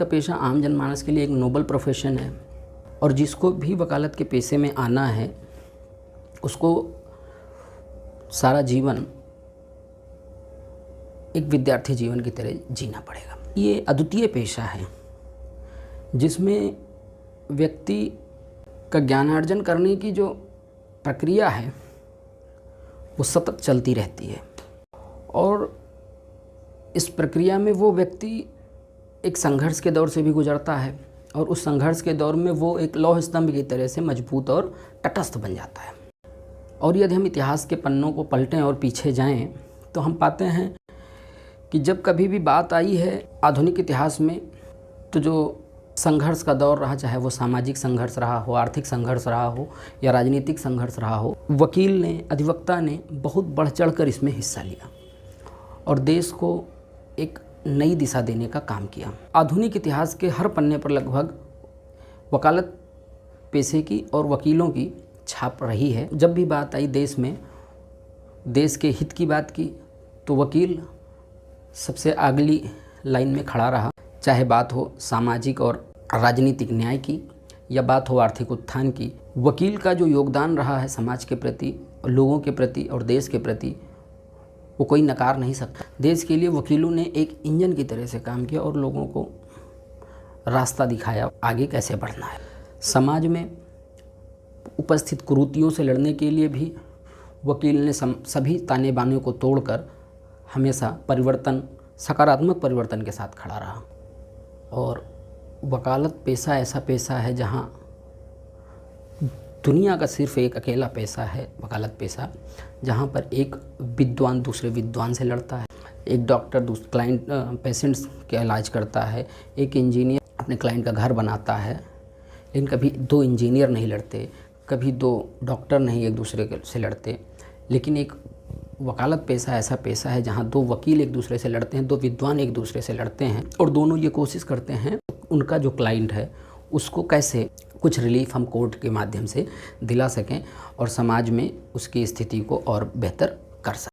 का पेशा आम जनमानस के लिए एक नोबल प्रोफेशन है और जिसको भी वकालत के पेशे में आना है उसको सारा जीवन एक विद्यार्थी जीवन की तरह जीना पड़ेगा। ये अद्वितीय पेशा है जिसमें व्यक्ति का ज्ञानार्जन करने की जो प्रक्रिया है वो सतत चलती रहती है और इस प्रक्रिया में वो व्यक्ति एक संघर्ष के दौर से भी गुजरता है और उस संघर्ष के दौर में वो एक लौह स्तंभ की तरह से मजबूत और तटस्थ बन जाता है। और यदि हम इतिहास के पन्नों को पलटें और पीछे जाएं तो हम पाते हैं कि जब कभी भी बात आई है आधुनिक इतिहास में तो जो संघर्ष का दौर रहा, चाहे वो सामाजिक संघर्ष रहा हो, आर्थिक संघर्ष रहा हो या राजनीतिक संघर्ष रहा हो, वकील ने, अधिवक्ता ने बहुत बढ़ चढ़ कर इसमें हिस्सा लिया और देश को एक नई दिशा देने का काम किया। आधुनिक इतिहास के हर पन्ने पर लगभग वकालत पेशे की और वकीलों की छाप रही है। जब भी बात आई देश में, देश के हित की बात की तो वकील सबसे अगली लाइन में खड़ा रहा, चाहे बात हो सामाजिक और राजनीतिक न्याय की या बात हो आर्थिक उत्थान की। वकील का जो योगदान रहा है समाज के प्रति, लोगों के प्रति और देश के प्रति, वो कोई नकार नहीं सकता। देश के लिए वकीलों ने एक इंजन की तरह से काम किया और लोगों को रास्ता दिखाया आगे कैसे बढ़ना है। समाज में उपस्थित कुरीतियों से लड़ने के लिए भी वकील ने सभी ताने बाने को तोड़कर हमेशा परिवर्तन, सकारात्मक परिवर्तन के साथ खड़ा रहा। और वकालत पेशा ऐसा पेशा है जहाँ दुनिया का सिर्फ एक अकेला पेशा है वकालत पेशा, जहाँ पर एक विद्वान दूसरे विद्वान से लड़ता है, एक डॉक्टर पेशेंट्स का इलाज करता है, एक इंजीनियर अपने क्लाइंट का घर बनाता है। लेकिन कभी दो इंजीनियर नहीं लड़ते, कभी दो डॉक्टर नहीं एक दूसरे से लड़ते। लेकिन एक वकालत पेशा ऐसा पेशा है जहाँ दो वकील एक दूसरे से लड़ते हैं, दो विद्वान एक दूसरे से लड़ते हैं और दोनों ये कोशिश करते हैं उनका जो क्लाइंट है उसको कैसे कुछ रिलीफ हम कोर्ट के माध्यम से दिला सकें और समाज में उसकी स्थिति को और बेहतर कर सकें।